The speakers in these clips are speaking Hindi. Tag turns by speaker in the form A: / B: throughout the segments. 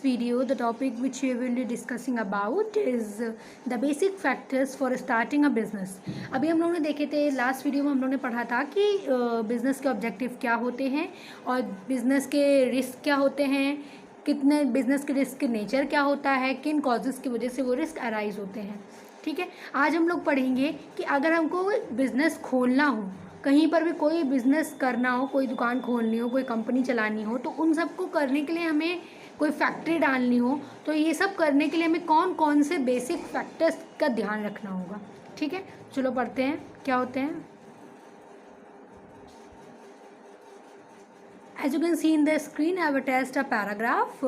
A: video, the topic which we will be discussing about is the basic factors for starting a business. अभी हम लोगों ने देखे थे लास्ट वीडियो में हम लोगों ने पढ़ा था कि बिज़नेस के ऑब्जेक्टिव क्या होते हैं और बिज़नेस के रिस्क क्या होते हैं, कितने बिज़नेस के रिस्क के नेचर क्या होता है, किन कॉजेज़ की वजह से वो रिस्क अराइज होते हैं. ठीक है, आज हम लोग पढ़ेंगे कि अगर हमको बिज़नेस खोलना हो, कहीं पर भी कोई बिज़नेस करना हो, कोई दुकान खोलनी हो, कोई कंपनी चलानी हो, तो उन सब को करने के लिए हमें कोई फैक्ट्री डालनी हो, तो ये सब करने के लिए हमें कौन कौन से बेसिक फैक्टर्स का ध्यान रखना होगा. ठीक है, चलो पढ़ते हैं क्या होते हैं. As you can see in the screen, I have attached a paragraph.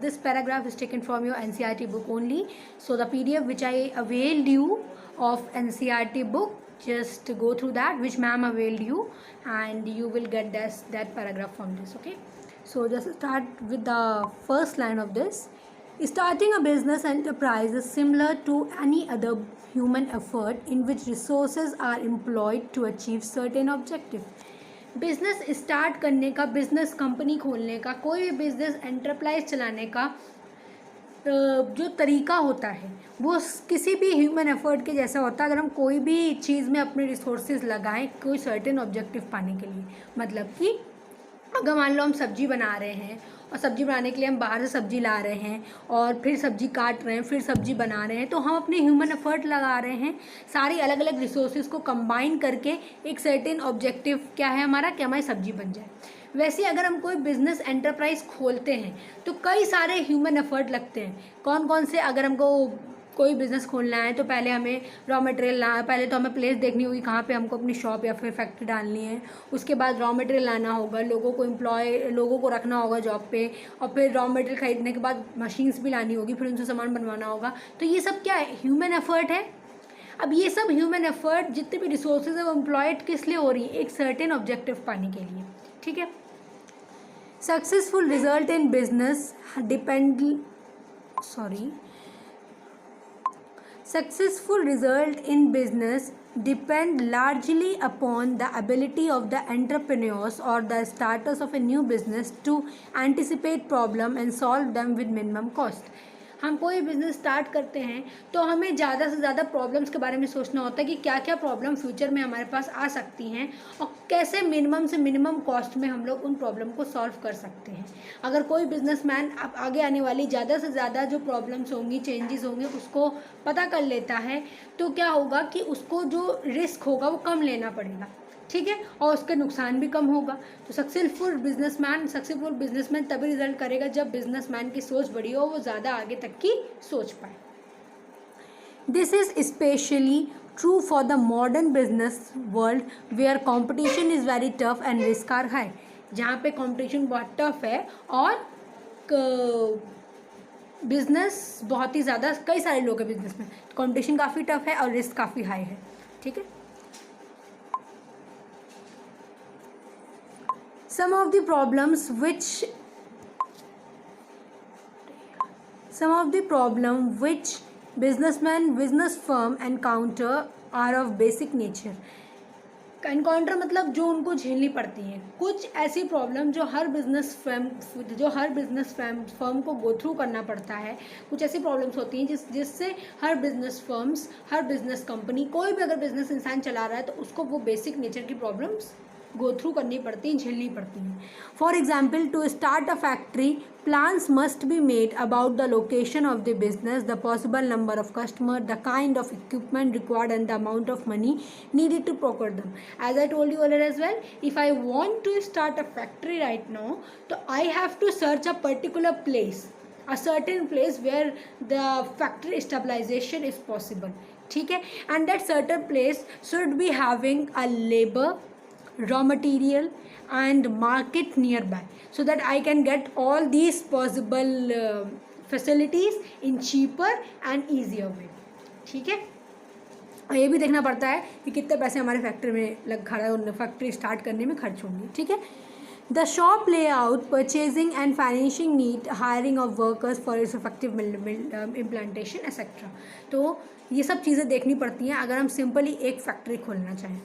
A: This paragraph is taken from your NCERT book only. So the PDF which I availed you of NCERT book, just go through that, which ma'am availed you, and you will get that paragraph from this. Okay, so just start with the first line of this. Starting a business enterprise is similar to any other human effort in which resources are employed to achieve certain objective. Business start करने का, बिज़नेस कंपनी खोलने का, कोई भी बिज़नेस एंटरप्राइज चलाने का जो तरीका होता है वो किसी भी ह्यूमन एफर्ट के जैसा होता है. अगर हम कोई भी चीज़ में अपने रिसोर्सेज लगाएं कोई सर्टेन ऑब्जेक्टिव पाने के लिए, मतलब कि अगर मान लो हम सब्जी बना रहे हैं और सब्जी बनाने के लिए हम बाहर से सब्जी ला रहे हैं और फिर सब्जी काट रहे हैं, फिर सब्जी बना रहे हैं, तो हम अपने ह्यूमन एफर्ट लगा रहे हैं, सारी अलग अलग रिसोर्सेज को कंबाइन करके एक सर्टेन ऑब्जेक्टिव क्या है हमारा, कि हमारी सब्जी बन जाए. वैसे अगर हम कोई बिज़नेस एंटरप्राइज खोलते हैं तो कई सारे ह्यूमन एफर्ट लगते हैं. कौन कौन से? अगर हमको कोई बिज़नेस खोलना है तो पहले हमें रॉ मटेरियल पहले तो हमें प्लेस देखनी होगी कहाँ पे हमको अपनी शॉप या फिर फैक्ट्री डालनी है. उसके बाद रॉ मटेरियल लाना होगा, लोगों को रखना होगा जॉब पे, और फिर रॉ मटेरियल खरीदने के बाद मशीन्स भी लानी होगी, फिर उनसे सामान बनवाना होगा. तो ये सब क्या है? ह्यूमन एफर्ट है. अब ये सब ह्यूमन एफर्ट जितने भी रिसोर्सेज है वो एम्प्लॉयड किस लिए हो रही है? एक सर्टेन ऑब्जेक्टिव पाने के लिए. ठीक है, successful result in business Successful result in business depend largely upon the ability of the entrepreneurs or the starters of a new business to anticipate problem and solve them with minimum cost. हम कोई बिज़नेस स्टार्ट करते हैं तो हमें ज़्यादा से ज़्यादा प्रॉब्लम्स के बारे में सोचना होता है कि क्या क्या प्रॉब्लम फ्यूचर में हमारे पास आ सकती हैं और कैसे मिनिमम से मिनिमम कॉस्ट में हम लोग उन प्रॉब्लम को सॉल्व कर सकते हैं. अगर कोई बिजनेसमैन अब आगे आने वाली ज़्यादा से ज़्यादा जो प्रॉब्लम्स होंगी, चेंजेस होंगे, उसको पता कर लेता है तो क्या होगा कि उसको जो रिस्क होगा वो कम लेना पड़ेगा. ठीक है, और उसके नुकसान भी कम होगा. तो सक्सेसफुल बिजनेसमैन तभी रिजल्ट करेगा जब बिजनेसमैन की सोच बड़ी हो, वो ज़्यादा आगे तक की सोच पाए. This is specially true for the modern business world where competition is very tough and risk are high. जहाँ पे कॉम्पिटिशन बहुत टफ है और बिजनेस बहुत ही ज़्यादा, कई सारे लोग हैं बिजनेस में, कॉम्पिटिशन काफ़ी टफ है और रिस्क काफ़ी हाई है. ठीक है, some of the problems which business firm encounter are of basic nature. Encounter मतलब जो उनको झेलनी पड़ती हैं. कुछ ऐसी प्रॉब्लम जो हर बिजनेस फर्म को गो थ्रू करना पड़ता है. कुछ ऐसी प्रॉब्लम्स होती हैं जिससे हर बिजनेस कंपनी, कोई भी अगर बिजनेस इंसान चला रहा है तो उसको वो बेसिक नेचर की प्रॉब्लम्स गो थ्रू करनी पड़ती हैं, झेलनी पड़ती हैं. For example, to start a factory plans must be made about the location of the business, the possible number of customers, the kind of equipment required and the amount of money needed to procure them. As I told you earlier as well, if I want to start a factory right now, so I have to search a particular place, a certain place where the factory stabilization is possible. ठीक है, and that certain place should be having a labor, raw material and market nearby, so that I can get all these possible facilities in cheaper and easier way. ठीक है, ये भी देखना पड़ता है कि कितने पैसे हमारे फैक्ट्री स्टार्ट करने में खर्च होंगे. ठीक है, the shop layout, purchasing and financing need, hiring of workers for its effective implantation etcetera. तो ये सब चीज़ें देखनी पड़ती हैं अगर हम सिंपली एक फैक्ट्री खोलना चाहें.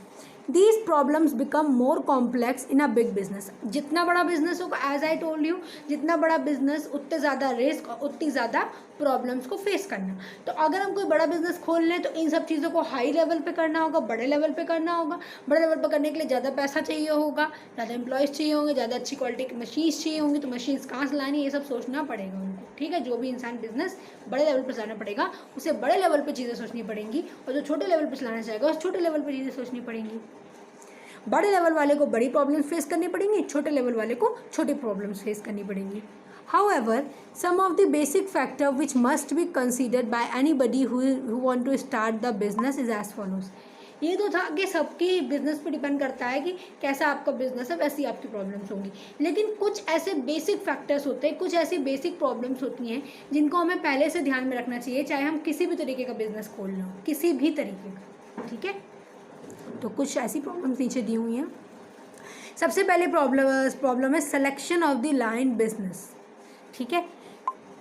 A: These problems become more complex in a big business. जितना बड़ा बिजनेस होगा, एज आई टोल्ड यू, जितना बड़ा बिजनेस उतने ज़्यादा रिस्क और उतनी ज़्यादा प्रॉब्लम्स को फेस करना। तो अगर हम कोई बड़ा बिजनेस खोल लें तो इन सब चीज़ों को हाई लेवल पे करना होगा, बड़े लेवल पे करना होगा। बड़े लेवल पे करने के लिए ज़्यादा पैसा चाहिए होगा, ज़्यादा एम्प्लॉयज़ चाहिए होंगे, ज़्यादा अच्छी क्वालिटी की मशीन्स चाहिए होंगी, तो मशीन्स कहाँ से लानी, ये सब सोचना पड़ेगा उनको, ठीक है। जो भी इंसान बिजनेस बड़े लेवल पर चलाना पड़ेगा उसे बड़े लेवल पर चीज़ें सोचनी पड़ेंगी, और जो छोटे लेवल पर चलाना चाहेगा उस छोटे लेवल पर चीज़ें सोचनी पड़ेंगी। बड़े लेवल वाले को बड़ी प्रॉब्लम्स फेस करनी पड़ेंगी, छोटे लेवल वाले को छोटी प्रॉब्लम्स फेस करनी पड़ेंगी। However, some of the basic factor which must be considered by anybody who want to start the business is as follows. ये तो था कि सबकी बिजनेस पे डिपेंड करता है कि कैसा आपका बिजनेस है वैसी आपकी प्रॉब्लम्स होंगी, लेकिन कुछ ऐसे बेसिक फैक्टर्स होते हैं, कुछ ऐसी बेसिक प्रॉब्लम्स होती हैं जिनको हमें पहले से ध्यान में रखना चाहिए, चाहे हम किसी भी तरीके का बिजनेस खोल लें, किसी भी तरीके का, ठीक है। तो कुछ ऐसी प्रॉब्लम्स नीचे दी हुई हैं। सबसे पहले प्रॉब्लम है selection of the line business, ठीक है।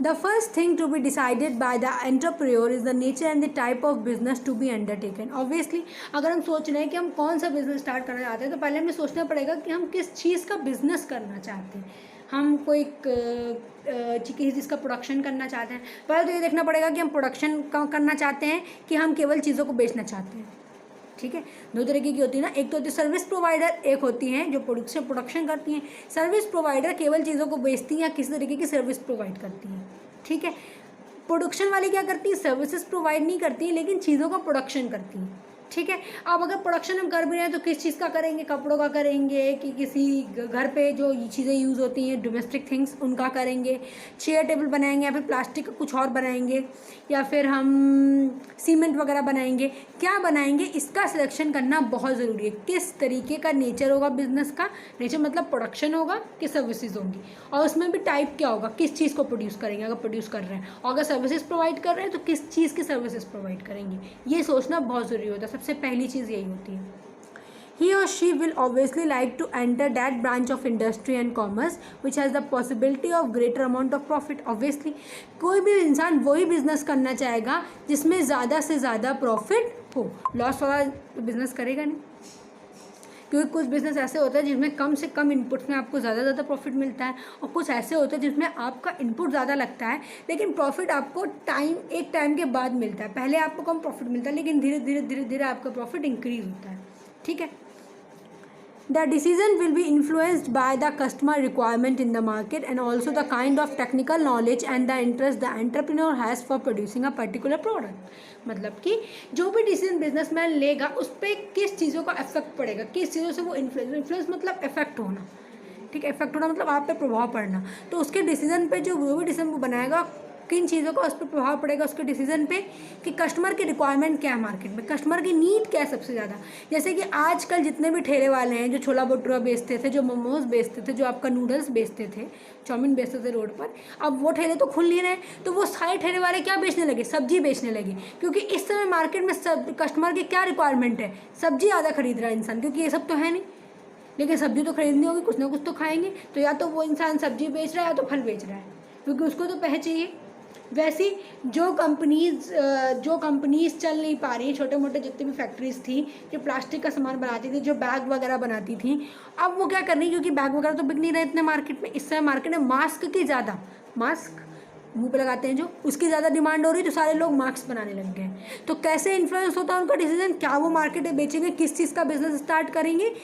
A: The first thing to be decided by the entrepreneur is the nature and the type of business to be undertaken. Obviously अगर हम सोच रहे हैं कि हम कौन सा बिजनेस स्टार्ट करना चाहते हैं तो पहले हमें सोचना पड़ेगा कि हम किस चीज़ का बिजनेस करना चाहते हैं। हम कोई किसी चीज़ का प्रोडक्शन करना चाहते हैं, पहले तो ये देखना पड़ेगा कि हम प्रोडक्शन करना चाहते हैं कि हम केवल चीज़ों को बेचना चाहते हैं, ठीक है। दो तरीके की होती है ना, एक तो होती है सर्विस प्रोवाइडर, एक होती हैं जो प्रोडक्शन करती हैं। सर्विस प्रोवाइडर केवल चीज़ों को बेचती हैं या किसी तरीके की सर्विस प्रोवाइड करती हैं, ठीक है। प्रोडक्शन वाली क्या करती है, सर्विसेज प्रोवाइड नहीं करती, लेकिन चीज़ों का प्रोडक्शन करती हैं, ठीक है। अब अगर प्रोडक्शन हम कर भी रहे हैं तो किस चीज़ का करेंगे, कपड़ों का करेंगे कि किसी घर पे जो चीज़ें यूज़ होती हैं डोमेस्टिक थिंग्स उनका करेंगे, चेयर टेबल बनाएंगे या फिर प्लास्टिक का कुछ और बनाएंगे, या फिर हम सीमेंट वगैरह बनाएंगे, क्या बनाएंगे इसका सिलेक्शन करना बहुत ज़रूरी है। किस तरीके का नेचर होगा बिजनेस का, नेचर मतलब प्रोडक्शन होगा कि सर्विसेज होंगी, और उसमें भी टाइप क्या होगा, किस चीज़ को प्रोड्यूस करेंगे अगर प्रोड्यूस कर रहे हैं, और अगर सर्विसेज प्रोवाइड कर रहे हैं तो किस चीज़ की सर्विसेज प्रोवाइड करेंगे, ये सोचना बहुत ज़रूरी होता है। सबसे पहली चीज़ यही होती है। He or she will obviously like to enter that branch of industry and commerce which has the possibility of greater amount of profit. Obviously कोई भी इंसान वही बिजनेस करना चाहेगा जिसमें ज़्यादा से ज़्यादा प्रॉफिट हो। लॉस वाला बिजनेस करेगा नहीं, क्योंकि कुछ बिजनेस ऐसे होते हैं जिसमें कम से कम इनपुट में आपको ज़्यादा प्रॉफिट मिलता है, और कुछ ऐसे होते हैं जिसमें आपका इनपुट ज़्यादा लगता है लेकिन प्रॉफिट आपको एक टाइम के बाद मिलता है। पहले आपको कम प्रॉफिट मिलता है लेकिन धीरे धीरे आपका प्रॉफिट इंक्रीज होता है, ठीक है। The decision will be influenced by the customer requirement in the market and also the kind of technical knowledge and the interest the entrepreneur has for producing a particular product. मतलब कि जो भी डिसीजन बिजनेसमैन लेगा उस पर किस चीज़ों का इफेक्ट पड़ेगा, किस चीज़ों से वो इन्फ्लुएंस मतलब इफेक्ट होना, ठीक है। इफेक्ट होना मतलब आप पे प्रभाव पड़ना, तो उसके डिसीजन पे जो भी डिसीजन वो बनाएगा किन चीज़ों का उस पर प्रभाव पड़ेगा उसके डिसीजन पे, कि कस्टमर की रिक्वायरमेंट क्या है मार्केट में, कस्टमर की नीड क्या है सबसे ज़्यादा। जैसे कि आजकल जितने भी ठेले वाले हैं जो छोला भटूरा बेचते थे, जो मोमोज बेचते थे, जो आपका नूडल्स बेचते थे, चाउमीन बेचते थे रोड पर, अब वो ठेले तो खुल नहीं रहे, तो वो सारे ठेले वाले क्या बेचने लगे, सब्जी बेचने लगे, क्योंकि इस समय मार्केट में सब कस्टमर की क्या रिक्वायरमेंट है, सब्जी ज़्यादा खरीद रहा है इंसान, क्योंकि ये सब तो है नहीं, लेकिन सब्जी तो खरीदनी होगी, कुछ ना कुछ तो खाएंगे, तो या तो वो इंसान सब्जी बेच रहा है या तो फल बेच रहा है, क्योंकि उसको तो पैसे चाहिए। वैसी जो कंपनीज चल नहीं पा रही, छोटे मोटे जितने भी फैक्ट्रीज थी जो प्लास्टिक का सामान बनाती थी, जो बैग वगैरह बनाती थी, अब वो क्या कर रही है, क्योंकि बैग वगैरह तो बिक नहीं रहे इतने मार्केट में, इस समय मार्केट में मास्क की ज़्यादा, मास्क मुंह पे लगाते हैं जो, उसकी ज़्यादा डिमांड हो रही है, तो सारे लोग मास्क बनाने लग गए हैं। तो कैसे इन्फ्लुएंस होता है उनका डिसीजन, क्या वो मार्केट में बेचेंगे, किस चीज़ का बिजनेस स्टार्ट करेंगे।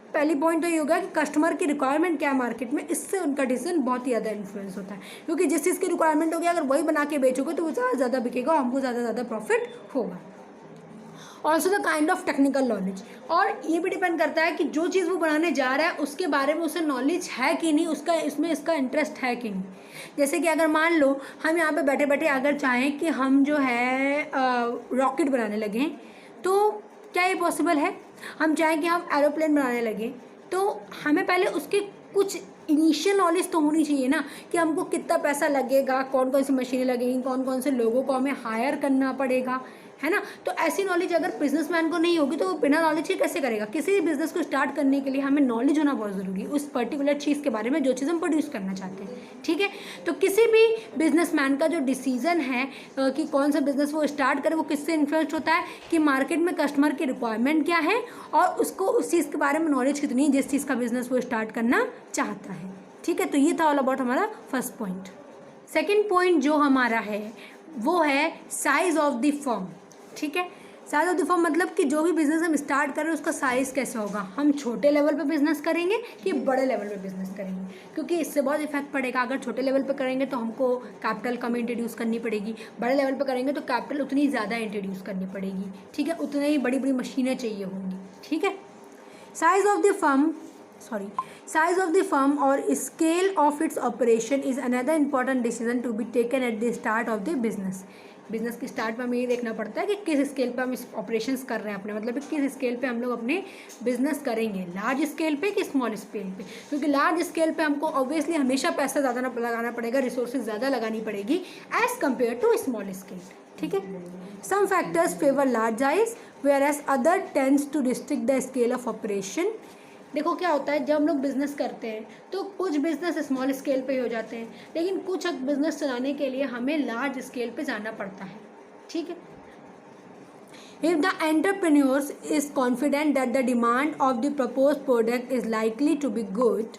A: पहली पॉइंट तो ये होगा कि कस्टमर की रिक्वायरमेंट क्या है मार्केट में, इससे उनका डिसीजन बहुत ही ज़्यादा इन्फ्लुएंस होता है, क्योंकि जिस चीज़ की रिक्वायरमेंट होगी अगर वही बना के बेचोगे तो वो ज़्यादा बिकेगा और हमको ज़्यादा प्रॉफिट होगा। Also the kind of technical knowledge, और ये भी डिपेंड करता है कि जो चीज़ वो बनाने जा रहा है उसके बारे में उसे नॉलेज है कि नहीं, इसका इंटरेस्ट है कि नहीं। जैसे कि अगर मान लो हम यहाँ पे बैठे बैठे अगर चाहें कि हम जो है रॉकेट बनाने लगें, तो क्या ये पॉसिबल है। हम चाहें कि हम एरोप्लेन बनाने लगें, तो हमें पहले उसके कुछ इनिशियल नॉलेज तो होनी चाहिए ना कि हमको कितना पैसा लगेगा, कौन कौन सी मशीनें लगेंगी, कौन कौन से लोगों को हमें हायर करना पड़ेगा, है ना। तो ऐसी नॉलेज अगर बिजनेसमैन को नहीं होगी तो वो बिना नॉलेज के कैसे करेगा। किसी भी बिजनेस को स्टार्ट करने के लिए हमें नॉलेज होना बहुत ज़रूरी है उस पर्टिकुलर चीज़ के बारे में जो चीज़ हम प्रोड्यूस करना चाहते हैं, ठीक है। तो किसी भी बिजनेसमैन का जो डिसीजन है कि कौन सा बिजनेस वो स्टार्ट करे वो किससे इन्फ्लुएंस्ड होता है कि मार्केट में कस्टमर की रिक्वायरमेंट क्या है और उसको उस चीज़ के बारे में नॉलेज कितनी है जिस चीज़ का बिजनेस वो स्टार्ट करना चाहता है, ठीक है। तो ये था ऑल अबाउट हमारा फर्स्ट पॉइंट। सेकेंड पॉइंट जो हमारा है वो है साइज ऑफ द फर्म, ठीक है। साइज ऑफ द फर्म मतलब कि जो भी बिजनेस हम स्टार्ट करें उसका साइज़ कैसे होगा, हम छोटे लेवल पे बिजनेस करेंगे कि बड़े लेवल पे बिजनेस करेंगे, क्योंकि इससे बहुत इफेक्ट पड़ेगा। अगर छोटे लेवल पे करेंगे तो हमको कैपिटल कम इंट्रोड्यूस करनी पड़ेगी, बड़े लेवल पे करेंगे तो कैपिटल उतनी ज़्यादा इंट्रोड्यूस करनी पड़ेगी, ठीक है, उतनी ही बड़ी बड़ी मशीनें चाहिए होंगी, ठीक है। Size of the firm size of the firm or scale of its operation is another important decision to be taken at the start of the business। Business की स्टार्ट में हमें ये देखना पड़ता है कि किस स्केल पे हम इस ऑपरेशंस कर रहे हैं अपने, मतलब किस स्केल पे हम लोग अपने बिजनेस करेंगे, लार्ज स्केल पे कि स्मॉल स्केल पे। क्योंकि लार्ज स्केल पे हमको ऑब्वियसली हमेशा पैसा ज़्यादा लगाना पड़ेगा, रिसोर्सेज ज़्यादा लगानी पड़ेगी as compare to small scale, ठीक है। Some factors favour large size whereas other tends to restrict the scale of operation. देखो क्या होता है, जब हम लोग बिज़नेस करते हैं तो कुछ बिज़नेस स्मॉल स्केल पे हो जाते हैं, लेकिन कुछ बिज़नेस चलाने के लिए हमें लार्ज स्केल पे जाना पड़ता है, ठीक है। If the entrepreneur is confident that the demand of the proposed product is likely to be good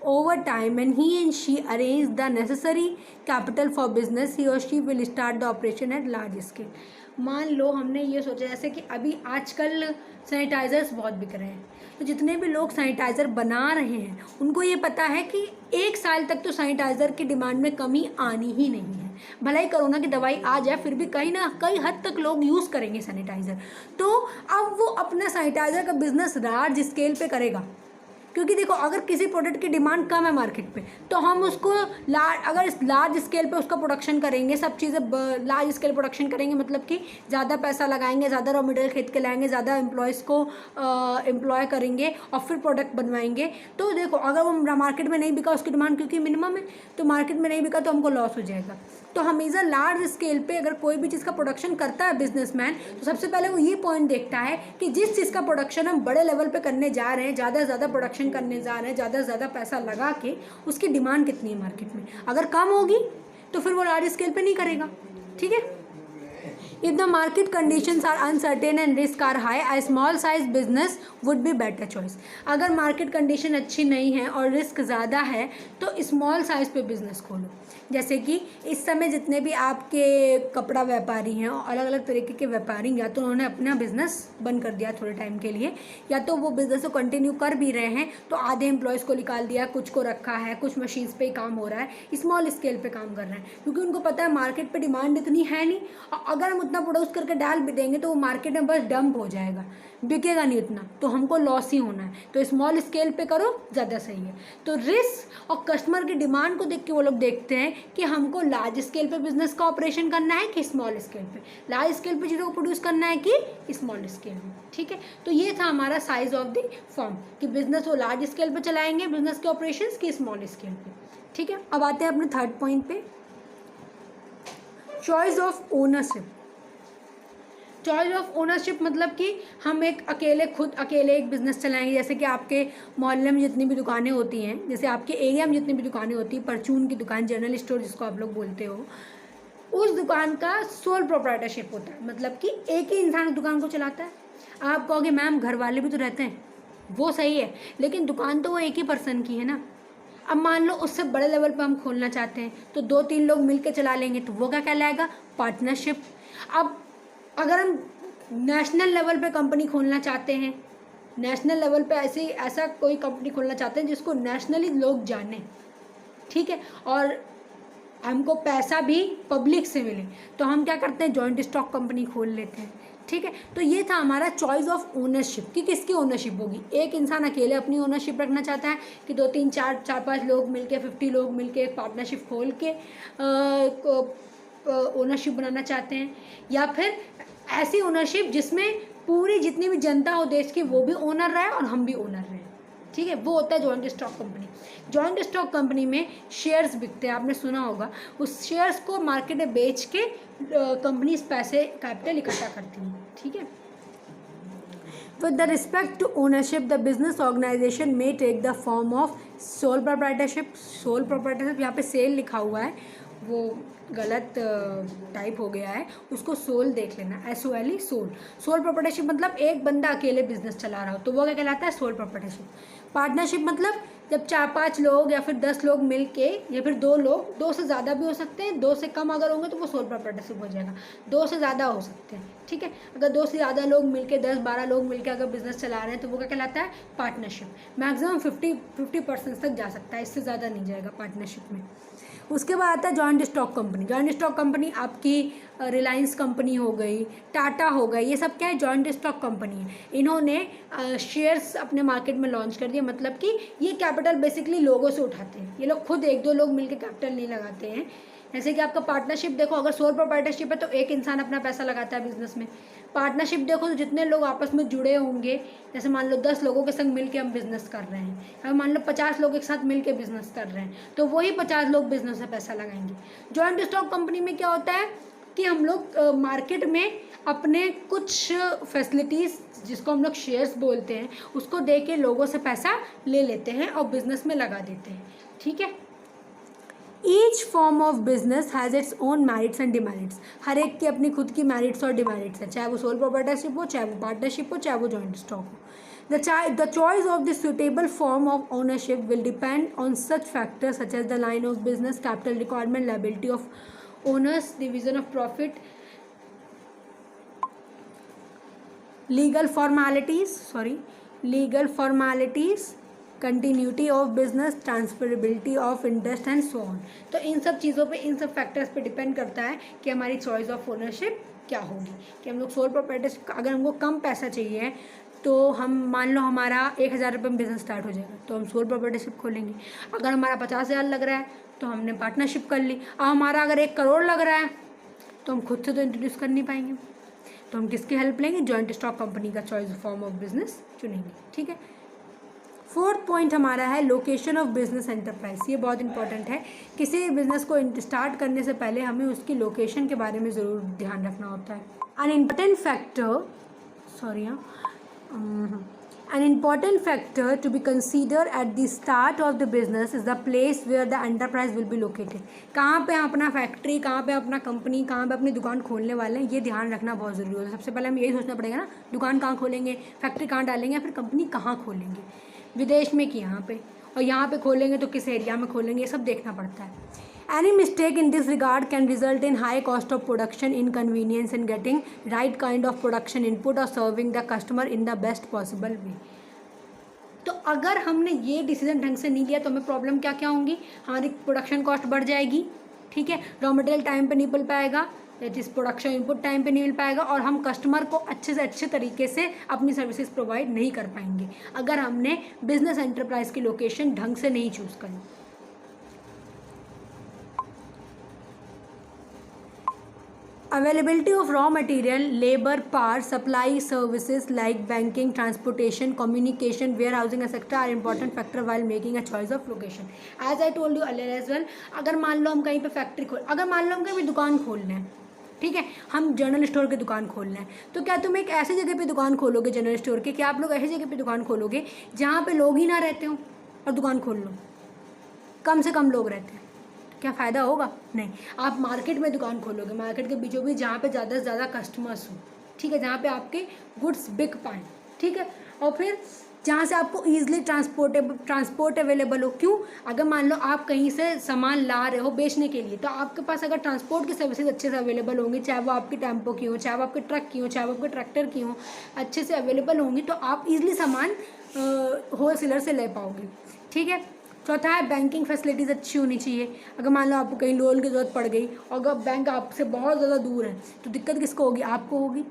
A: over time and he and she arrange the necessary capital for business, he or she will start the operation at large scale। मान लो हमने ये सोचा, जैसे कि अभी आजकल सैनिटाइज़र्स बहुत बिक रहे हैं, तो जितने भी लोग सैनिटाइज़र बना रहे हैं उनको ये पता है कि 1 साल तक तो सैनिटाइज़र की डिमांड में कमी आनी ही नहीं है। भले ही कोरोना की दवाई आ जाए फिर भी कहीं ना कहीं हद तक लोग यूज़ करेंगे सैनिटाइज़र। तो अब वो अपना सैनिटाइज़र का बिज़नेस लार्ज स्केल पे करेगा, क्योंकि देखो अगर किसी प्रोडक्ट की डिमांड कम है मार्केट पे तो हम उसको अगर लार्ज स्केल पे उसका प्रोडक्शन करेंगे, सब चीज़ें लार्ज स्केल प्रोडक्शन करेंगे, मतलब कि ज़्यादा पैसा लगाएंगे, ज़्यादा रॉ मटेरियल खरीद के लाएंगे, ज़्यादा एम्प्लॉयज़ को एम्प्लॉय करेंगे और फिर प्रोडक्ट बनवाएंगे। तो देखो अगर वो मार्केट में नहीं बिका, उसकी डिमांड क्योंकि मिनिमम है तो मार्केट में नहीं बिका तो हमको लॉस हो जाएगा। तो हमेशा लार्ज स्केल पे अगर कोई भी चीज़ का प्रोडक्शन करता है बिजनेसमैन तो सबसे पहले वो ये पॉइंट देखता है कि जिस चीज़ का प्रोडक्शन हम बड़े लेवल पे करने जा रहे हैं, ज़्यादा से ज़्यादा प्रोडक्शन करने जा रहे हैं, ज़्यादा से ज़्यादा पैसा लगा के, उसकी डिमांड कितनी है मार्केट में। अगर कम होगी तो फिर वो लार्ज स्केल पे नहीं करेगा, ठीक है। If the market conditions are uncertain and risk are high, a small size business would be better choice। अगर मार्केट कंडीशन अच्छी नहीं है और रिस्क ज़्यादा है तो स्मॉल साइज़ पे बिज़नेस खोलो। जैसे कि इस समय जितने भी आपके कपड़ा व्यापारी हैं और अलग अलग तरीके के व्यापारी, या तो उन्होंने अपना बिज़नेस बंद कर दिया थोड़े टाइम के लिए, या तो वो बिज़नेस को कंटिन्यू कर भी रहे हैं तो आधे एम्प्लॉयज़ को निकाल दिया, कुछ को रखा है, कुछ मशीन्स पे ही काम हो रहा है, स्मॉल स्केल पे काम कर रहे हैं, क्योंकि उनको पता है मार्केट पे डिमांड इतनी है नहीं और अगर हम उतना प्रोड्यूस करके डाल भी देंगे तो वो मार्केट में बस डंप हो जाएगा, बिकेगा नहीं उतना, तो हमको लॉस ही होना है। तो स्मॉल स्केल पे करो, ज़्यादा सही है। तो रिस्क और कस्टमर की डिमांड को देख के वो लोग देखते हैं कि हमको लार्ज स्केल पे बिजनेस का ऑपरेशन करना है कि स्मॉल स्केल पे, लार्ज स्केल पे चीज़ों को प्रोड्यूस करना है कि स्मॉल स्केल में, ठीक है। तो ये था हमारा साइज ऑफ द फर्म कि बिजनेस वो लार्ज स्केल पे चलाएंगे बिजनेस के ऑपरेशंस की स्मॉल स्केल पे, ठीक है। अब आते हैं अपने थर्ड पॉइंट पे, choice of ownership. Choice of ownership मतलब कि हम खुद अकेले एक बिज़नेस चलाएंगे। जैसे कि आपके मोहल्ले में जितनी भी दुकानें होती हैं, जैसे आपके एरिया में जितनी भी दुकानें होती हैं, परचून की दुकान, जनरल स्टोर जिसको आप लोग बोलते हो, उस दुकान का सोल प्रोप्राइटरशिप होता है, मतलब कि एक ही इंसान दुकान को चलाता है। आप कहोगे मैम घर वाले भी तो रहते हैं, वो सही है, लेकिन दुकान तो वो एक ही पर्सन की है ना। अब मान लो उससे बड़े लेवल पर हम खोलना चाहते हैं तो 2-3 लोग मिल के चला लेंगे, तो वो क्या कहलाएगा, पार्टनरशिप। अब अगर हम नेशनल लेवल पे कंपनी खोलना चाहते हैं, नेशनल लेवल पे ऐसा कोई कंपनी खोलना चाहते हैं जिसको नेशनली लोग जाने, ठीक है, और हमको पैसा भी पब्लिक से मिले, तो हम क्या करते हैं, जॉइंट स्टॉक कंपनी खोल लेते हैं, ठीक है। तो ये था हमारा चॉइस ऑफ ओनरशिप कि किसकी ओनरशिप होगी। एक इंसान अकेले अपनी ओनरशिप रखना चाहता है कि 2-3 4-5 लोग मिलके, 50 लोग मिलके एक पार्टनरशिप खोल के ओनरशिप बनाना चाहते हैं, या फिर ऐसी ओनरशिप जिसमें पूरी जितनी भी जनता हो देश की वो भी ओनर रहे और हम भी ओनर रहे, ठीक है, वो होता है joint stock company. Joint stock company में शेयर्स बिकते हैं, आपने सुना होगा। उस शेयर्स को मार्केट में बेच के कंपनी पैसे कैपिटल इकट्ठा करती है, ठीक है। With the respect to ownership, the business organization may take the form of sole proprietorship। sole proprietorship यहाँ पे सेल लिखा हुआ है, वो गलत टाइप हो गया है, उसको सोल देख लेना, SOLE सोल। सोल प्रोप्राइटरशिप मतलब एक बंदा अकेले बिजनेस चला रहा हो तो वो क्या कहलाता है, सोल प्रोप्राइटरशिप। पार्टनरशिप मतलब जब 4-5 लोग या फिर 10 लोग मिल के, या फिर 2 लोग, 2 से ज़्यादा भी हो सकते हैं, 2 से कम अगर होंगे तो वो सोल प्रोप्राइटरशिप हो जाएगा, 2 से ज़्यादा हो सकते हैं, ठीक है। अगर 2 से ज़्यादा लोग मिलके 10-12 लोग मिलके अगर बिजनेस चला रहे हैं तो वो क्या कहलाता है, पार्टनरशिप। मैक्सिमम 50% तक जा सकता है, इससे ज़्यादा नहीं जाएगा पार्टनरशिप में। उसके बाद आता है joint stock company. Joint stock company आपकी रिलायंस कंपनी हो गई, टाटा हो गई, ये सब क्या है, जॉइंट स्टॉक कंपनी है। इन्होंने शेयर्स अपने मार्केट में लॉन्च कर दिए, मतलब कि ये कैपिटल बेसिकली लोगों से उठाते हैं, ये लोग खुद 1-2 लोग मिलकर कैपिटल नहीं लगाते हैं। जैसे कि आपका पार्टनरशिप देखो, अगर सोल प्रोप्राइटरशिप है तो एक इंसान अपना पैसा लगाता है बिजनेस में। पार्टनरशिप देखो तो जितने लोग आपस में जुड़े होंगे, जैसे मान लो 10 लोगों के संग मिलके हम बिजनेस कर रहे हैं, अगर मान लो 50 लोग एक साथ मिलके बिजनेस कर रहे हैं तो वही 50 लोग बिजनेस में पैसा लगाएंगे। जॉइंट स्टॉक कंपनी में क्या होता है कि हम लोग मार्केट में अपने कुछ फैसिलिटीज़, जिसको हम लोग शेयर्स बोलते हैं, उसको दे के लोगों से पैसा ले लेते हैं और बिजनेस में लगा देते हैं, ठीक है। Each form of business has its own merits and demerits. हर एक की अपनी खुद की मेरिट्स और डिमेरिट्स है, चाहे वो सोल प्रोप्राइटरशिप हो, चाहे वो पार्टनरशिप हो, चाहे वो जॉइंट स्टॉक हो। The choice of the suitable form of ownership will depend on such factors such as the line of business, capital requirement, liability of owners, division of profit, legal formalities, continuity of business, transferability of interest and so on. तो इन सब चीज़ों पे, इन सब फैक्टर्स पे डिपेंड करता है कि हमारी चॉइस ऑफ ओनरशिप क्या होगी। कि हम लोग सोल प्रोप्राइटरशिप, अगर हमको कम पैसा चाहिए तो हम मान लो हमारा 1000 रुपये में बिजनेस स्टार्ट हो जाएगा तो हम सोल प्रोप्राइटरशिप खोलेंगे। अगर हमारा 50,000 लग रहा है तो हमने पार्टनरशिप कर ली। अब हमारा अगर 1 करोड़ लग रहा है तो हम खुद से तो इंट्रोड्यूस कर नहीं पाएंगे, तो हम किसकी हेल्प लेंगे, जॉइंट स्टॉक कंपनी का चॉइस फॉर्म ऑफ बिजनेस चुनेंगे, ठीक है। 4th पॉइंट हमारा है लोकेशन ऑफ बिजनेस एंटरप्राइज। ये बहुत इंपॉर्टेंट है, किसी बिजनेस को स्टार्ट करने से पहले हमें उसकी लोकेशन के बारे में ज़रूर ध्यान रखना होता है। An important factor to be considered at the start of the business is the place where the enterprise will be located। कहाँ पे हम अपना फैक्ट्री, कहाँ पे अपना कंपनी, कहाँ पे अपनी दुकान खोलने वाले हैं, ये ध्यान रखना बहुत ज़रूरी है। सबसे पहले हमें यही सोचना पड़ेगा ना, दुकान कहाँ खोलेंगे, फैक्ट्री कहाँ डालेंगे, फिर कंपनी कहाँ खोलेंगे, विदेश में कि यहाँ पे, और यहाँ पे खोलेंगे तो किस एरिया में खोलेंगे, ये सब देखना पड़ता है। Any mistake in this regard can result in high cost of production, inconvenience in getting right kind of production input or serving the customer in the best possible way। तो अगर हमने ये डिसीजन ढंग से नहीं लिया तो हमें प्रॉब्लम क्या क्या होंगी, हमारी प्रोडक्शन कॉस्ट बढ़ जाएगी, ठीक है, रॉ मटेरियल टाइम पे नहीं मिल पाएगा, that is production input time पे नहीं मिल पाएगा, और हम कस्टमर को अच्छे से अच्छे तरीके से अपनी सर्विसेज प्रोवाइड नहीं कर पाएंगे अगर हमने बिजनेस एंटरप्राइज की लोकेशन ढंग से नहीं चूज़ करी। Availability of raw material, labor, parts, supply services like banking, transportation, communication, warehousing, etc. are important factor while making a choice of location. As I told you earlier as well, अगर मान लो हम कहीं पे फैक्ट्री अगर मान लो हम कहीं दुकान खोलना है, ठीक है, हम जनरल स्टोर की दुकान खोलना है, तो क्या तुम एक ऐसी जगह पे दुकान खोलोगे जनरल स्टोर के, क्या आप लोग ऐसी जगह पे दुकान खोलोगे जहाँ पे लोग ही ना रहते हो और दुकान खोल लो, कम से कम लोग रहते हैं, क्या फ़ायदा होगा? नहीं। आप मार्केट में दुकान खोलोगे, मार्केट के बीचों बीच जहाँ पे ज़्यादा से ज़्यादा कस्टमर्स हो, ठीक है, जहाँ पे आपके गुड्स बिक पाएँ, ठीक है, और फिर जहाँ से आपको ईजिली ट्रांसपोर्ट अवेलेबल हो। क्यों? अगर मान लो आप कहीं से सामान ला रहे हो बेचने के लिए, तो आपके पास अगर ट्रांसपोर्ट की सर्विसेज अच्छे से अवेलेबल होंगी, चाहे वो आपकी टेम्पो की हो, चाहे वो आपके ट्रक की हो, चाहे वो आपके ट्रैक्टर की हो, अच्छे से अवेलेबल होंगी तो आप ईजिली सामान होलसेलर से ले पाओगे, ठीक है। चौथा है बैंकिंग फैसिलिटीज़ अच्छी होनी चाहिए। अगर मान लो आपको कहीं लोन की ज़रूरत पड़ गई और अगर बैंक आपसे बहुत ज़्यादा दूर है तो दिक्कत किसको होगी? आपको होगी,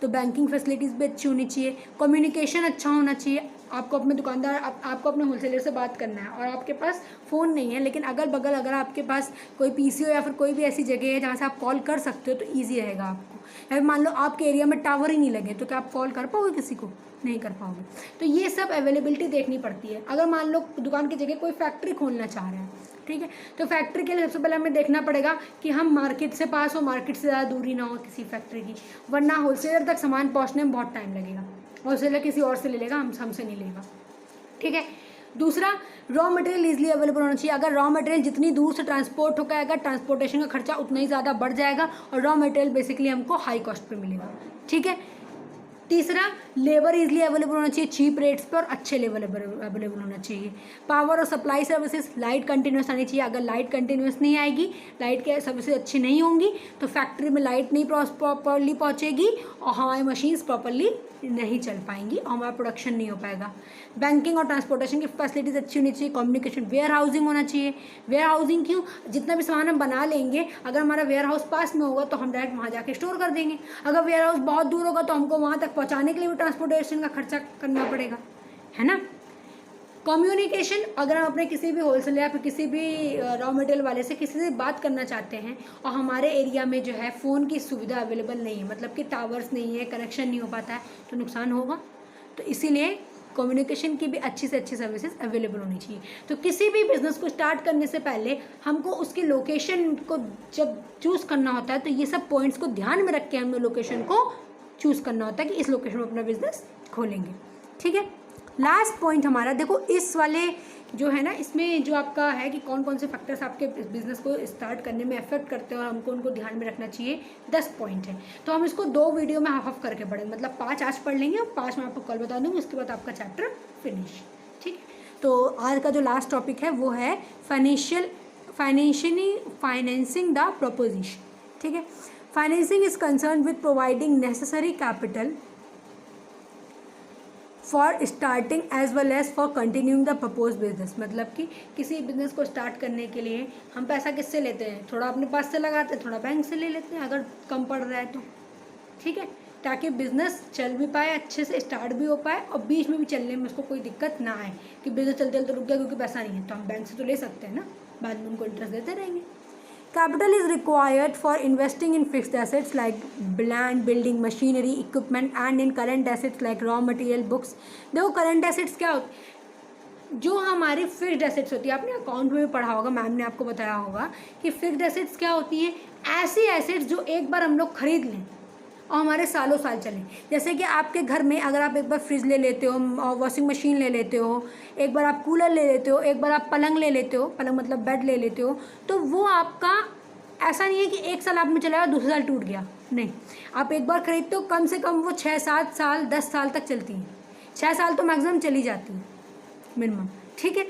A: तो बैंकिंग फैसिलिटीज़ भी अच्छी होनी चाहिए, कम्युनिकेशन अच्छा होना चाहिए। आपको अपने दुकानदार आपको अपने होलसेलर से बात करना है और आपके पास फ़ोन नहीं है, लेकिन अगल बगल अगर आपके पास कोई पीसीओ या फिर कोई भी ऐसी जगह है जहाँ से आप कॉल कर सकते हो तो ईजी रहेगा आपको। या मान लो आपके एरिया में टावर ही नहीं लगे तो क्या आप कॉल कर पाओगे किसी को? नहीं कर पाओगे। तो ये सब अवेलेबिलिटी देखनी पड़ती है। अगर मान लो दुकान की जगह कोई फैक्ट्री खोलना चाह रहे हैं, ठीक है, तो फैक्ट्री के लिए सबसे पहले हमें देखना पड़ेगा कि हम मार्केट से पास हो, मार्केट से ज़्यादा दूरी ना हो किसी फैक्ट्री की, वरना होलसेलर तक सामान पहुंचने में बहुत टाइम लगेगा। होलसेलर किसी और से ले लेगा, हमसे नहीं लेगा, ठीक है। दूसरा, रॉ मटेरियल ईजिली अवेलेबल होना चाहिए। अगर रॉ मटेरियल जितनी दूर से ट्रांसपोर्ट होगा, अगर ट्रांसपोर्टेशन का खर्चा उतना ही ज़्यादा बढ़ जाएगा और रॉ मटेरियल बेसिकली हमको हाई कॉस्ट पे मिलेगा, ठीक है। तीसरा, लेबर इजीली अवेलेबल होना चाहिए चीप रेट्स पर और अच्छे लेवल अवेलेबल होना चाहिए। पावर और सप्लाई सर्विसेज, लाइट कंटिन्यूस आनी चाहिए। अगर लाइट कंटिन्यूस नहीं आएगी, लाइट के सर्विसेज अच्छी नहीं होंगी तो फैक्ट्री में लाइट नहीं प्रॉपरली पहुंचेगी और हमारी मशीन्स प्रॉपरली नहीं चल पाएंगी और हमारा प्रोडक्शन नहीं हो पाएगा। बैंकिंग और ट्रांसपोर्टेशन की फैसिलिटीज़ अच्छी होनी चाहिए। कम्युनिकेशन, वेयर हाउसिंग होना चाहिए। वेयर हाउसिंग क्यों? जितना भी सामान हम बना लेंगे, अगर हमारा वेयर हाउस पास में होगा तो हम डायरेक्ट वहाँ जाके स्टोर कर देंगे। अगर वेयर हाउस बहुत दूर होगा तो हमको वहाँ तक पहुँचाने के लिए भी ट्रांसपोर्टेशन का खर्चा करना पड़ेगा, है ना। कम्युनिकेशन, अगर हम अपने किसी भी होलसेलर या फिर किसी भी रॉ मटेरियल वाले से किसी से बात करना चाहते हैं और हमारे एरिया में जो है फ़ोन की सुविधा अवेलेबल नहीं है, मतलब कि टावर्स नहीं है, कनेक्शन नहीं हो पाता है, तो नुकसान होगा। तो इसीलिए कम्युनिकेशन की भी अच्छी से अच्छी सर्विसेज अवेलेबल होनी चाहिए। तो किसी भी बिज़नेस को स्टार्ट करने से पहले हमको उसकी लोकेशन को जब चूज़ करना होता है तो ये सब पॉइंट्स को ध्यान में रख के हमें लोकेशन को चूज़ करना होता है कि इस लोकेशन में अपना बिजनेस खोलेंगे, ठीक है। लास्ट पॉइंट हमारा देखो, इस वाले जो है ना, इसमें जो आपका है कि कौन कौन से फैक्टर्स आपके बिजनेस को स्टार्ट करने में अफेक्ट करते हैं और हमको उनको ध्यान में रखना चाहिए, 10 पॉइंट है। तो हम इसको 2 वीडियो में हाफ करके पढ़ेंगे, मतलब 5 आज पढ़ लेंगे और 5 मैं आपको कल बता दूँगी, उसके बाद आपका चैप्टर फिनिश, ठीक है। तो आज का जो लास्ट टॉपिक है वो है फाइनेंसिंग द प्रपोजिशन, ठीक है। Financing is concern with providing necessary capital for starting as well as for continuing the propose business. मतलब कि किसी बिजनेस को स्टार्ट करने के लिए हम पैसा किससे लेते हैं? थोड़ा अपने पास से लगाते हैं, थोड़ा बैंक से ले लेते हैं अगर कम पड़ रहा है तो, ठीक है, ताकि बिजनेस चल भी पाए, अच्छे से स्टार्ट भी हो पाए और बीच में भी चलने में उसको कोई दिक्कत ना आए कि बिजनेस चलते चलते रुक गया क्योंकि पैसा नहीं है। तो हम बैंक से तो ले सकते हैं ना, बाद में उनको इंटरेस्ट देते रहेंगे। Capital is required for investing in fixed assets like land, building, machinery, equipment and in current assets like raw material, books. देखो current assets क्या होती है? जो हमारी फिक्स्ड एसेट्स होती है, आपने अकाउंट में भी पढ़ा होगा, मैम ने आपको बताया होगा कि फिक्स्ड एसेट्स क्या होती है? ऐसी एसेट्स जो एक बार हम लोग खरीद लें और हमारे सालों साल चलें। जैसे कि आपके घर में अगर आप एक बार फ्रिज ले लेते हो, वॉशिंग मशीन ले लेते हो, एक बार आप कूलर ले लेते हो, एक बार आप पलंग ले लेते हो, पलंग मतलब बेड ले लेते हो, तो वो आपका ऐसा नहीं है कि 1 साल आप में चलाया दूसरे साल टूट गया, नहीं। आप एक बार खरीदते हो, कम से कम वो 6-7 साल 10 साल तक चलती हैं। 6 साल तो मैक्सिमम चली जाती है मिनिमम, ठीक है।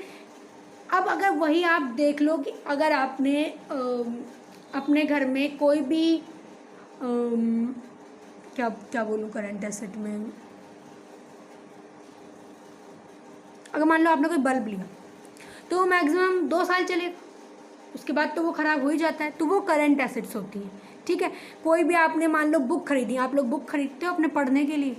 A: अब अगर वही आप देख लो कि अगर आपने अपने घर में कोई भी क्या बोलूँ करंट एसेट में, अगर मान लो आपने कोई बल्ब लिया तो मैक्सिमम 2 साल चलेगा, उसके बाद तो वो ख़राब हो ही जाता है, तो वो करंट एसेट्स होती है, ठीक है। कोई भी आपने मान लो बुक खरीदी, आप लोग बुक खरीदते हो अपने पढ़ने के लिए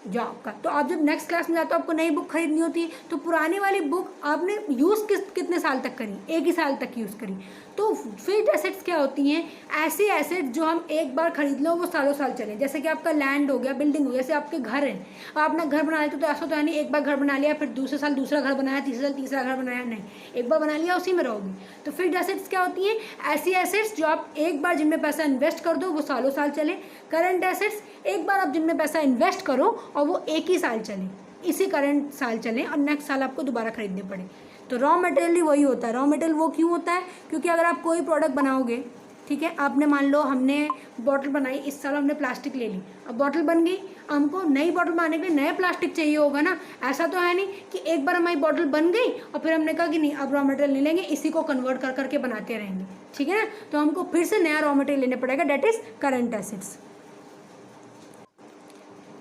A: जो आपका, तो आप जब नेक्स्ट क्लास में जाते हो आपको नई बुक खरीदनी होती है, तो पुरानी वाली बुक आपने यूज़ कितने साल तक करी? 1 ही साल तक यूज़ करी। तो फिक्स्ड एसेट्स क्या होती हैं? ऐसी एसेट्स जो हम एक बार खरीद लो वो सालों साल चले। जैसे कि आपका लैंड हो गया, बिल्डिंग हो गया, जैसे आपके घर है, आपने घर बना लेते तो ऐसा तो है नहीं एक बार घर बना लिया फिर दूसरे साल दूसरा घर बनाया, तीसरे साल तीसरा घर बनाया, नहीं, एक बार बना लिया उसी में रहोगे। तो फिक्स्ड एसेट्स क्या होती हैं? ऐसी एसेट्स जो आप एक बार जिनमें पैसा इन्वेस्ट कर दो वो सालों साल चले। करंट एसेट्स एक बार आप जिनमें पैसा इन्वेस्ट करो और वो 1 ही साल चले, इसी करंट साल चले और नेक्स्ट साल आपको दोबारा खरीदने पड़े। तो रॉ मटेरियल ही वही होता है। रॉ मटेरियल वो क्यों होता है? क्योंकि अगर आप कोई प्रोडक्ट बनाओगे, ठीक है, आपने मान लो हमने बॉटल बनाई, इस साल हमने प्लास्टिक ले ली, अब बॉटल बन गई, हमको नई बॉटल बनाने के लिए नया प्लास्टिक चाहिए होगा ना। ऐसा तो है नहीं कि एक बार हमारी बॉटल बन गई और फिर हमने कहा कि नहीं अब रॉ मटेरियल नहीं लेंगे, इसी को कन्वर्ट कर करके बनाते रहेंगे, ठीक है ना। तो हमको फिर से नया रॉ मटेरियल लेना पड़ेगा, that is current assets.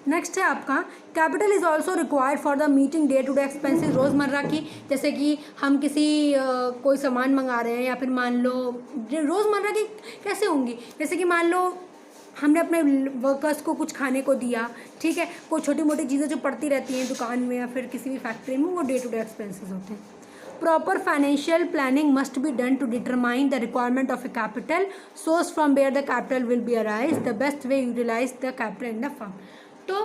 A: Next है आपका capital is also required for the meeting day to day expenses, रोज़मर्रा की, जैसे कि हम किसी कोई सामान मंगा रहे हैं या फिर मान लो रोज़मर्रा की कैसे होंगी, जैसे कि मान लो हमने अपने वर्कर्स को कुछ खाने को दिया, ठीक है। कोई छोटी मोटी चीज़ें जो पड़ती रहती हैं दुकान में या फिर किसी भी फैक्ट्री में, वो डे टू डे एक्सपेंसेस होते हैं। Proper financial planning must be done to determine the requirement of a capital source from where the capital will be arise, the best way utilize the capital in the firm। तो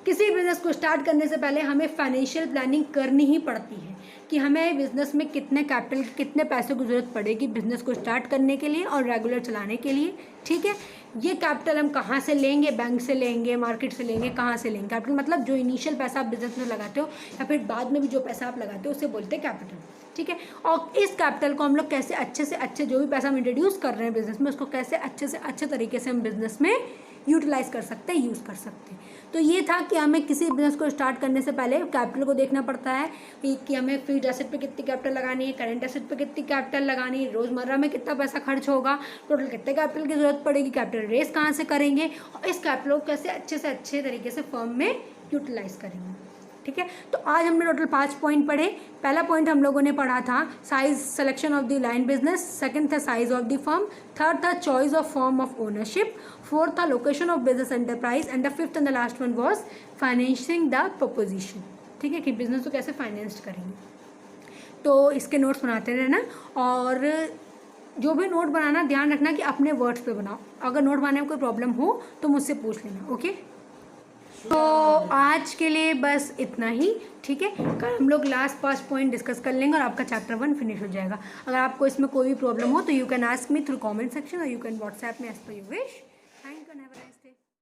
A: किसी बिजनेस को स्टार्ट करने से पहले हमें फाइनेंशियल प्लानिंग करनी ही पड़ती है कि हमें बिजनेस में कितने कैपिटल, कितने पैसों की ज़रूरत पड़ेगी बिजनेस को स्टार्ट करने के लिए और रेगुलर चलाने के लिए, ठीक है। ये कैपिटल हम कहाँ से लेंगे, बैंक से लेंगे, मार्केट से लेंगे, कहाँ से लेंगे। कैपिटल मतलब जो इनिशियल पैसा आप बिजनेस में लगाते हो या फिर बाद में भी जो पैसा आप लगाते हो उसे बोलते हैं कैपिटल, ठीक है। और इस कैपिटल को हम लोग कैसे अच्छे से अच्छे, जो भी पैसा हम इंट्रोड्यूस कर रहे हैं बिजनेस में, उसको कैसे अच्छे से अच्छे तरीके से हम बिजनेस में यूटिलाइज कर सकते हैं, यूज़ कर सकते हैं। तो ये था कि हमें किसी बिजनेस को स्टार्ट करने से पहले कैपिटल को देखना पड़ता है कि हमें फिक्स्ड एसेट पे कितनी कैपिटल लगानी है, करंट एसेट पे कितनी कैपिटल लगानी है, रोज़मर्रा में कितना पैसा खर्च होगा, टोटल कितने कैपिटल की ज़रूरत पड़ेगी, कैपिटल रेस कहाँ से करेंगे और इस कैपिटल को कैसे अच्छे से अच्छे तरीके से फर्म में यूटिलाइज करेंगे, ठीक है। तो आज हमने टोटल 5 पॉइंट पढ़े। पहला पॉइंट हम लोगों ने पढ़ा था size selection of the line business, second था size of the firm, third था choice of form of ownership, fourth था location of business enterprise and the fifth and the last one was financing the proposition, ठीक है, कि बिजनेस को कैसे फाइनेंस करेंगे। तो इसके नोट्स बनाते रहना और जो भी नोट बनाना ध्यान रखना कि अपने वर्ड्स पे बनाओ। अगर नोट बनाने में कोई प्रॉब्लम हो तो मुझसे पूछ लेना, ओके। तो आज के लिए बस इतना ही, ठीक है। कल हम लोग लास्ट 5 पॉइंट डिस्कस कर लेंगे और आपका चैप्टर 1 फिनिश हो जाएगा। अगर आपको इसमें कोई भी प्रॉब्लम हो तो you can ask me through comment section और यू कैन व्हाट्सएप में as per you wish. Thank you, have a nice day.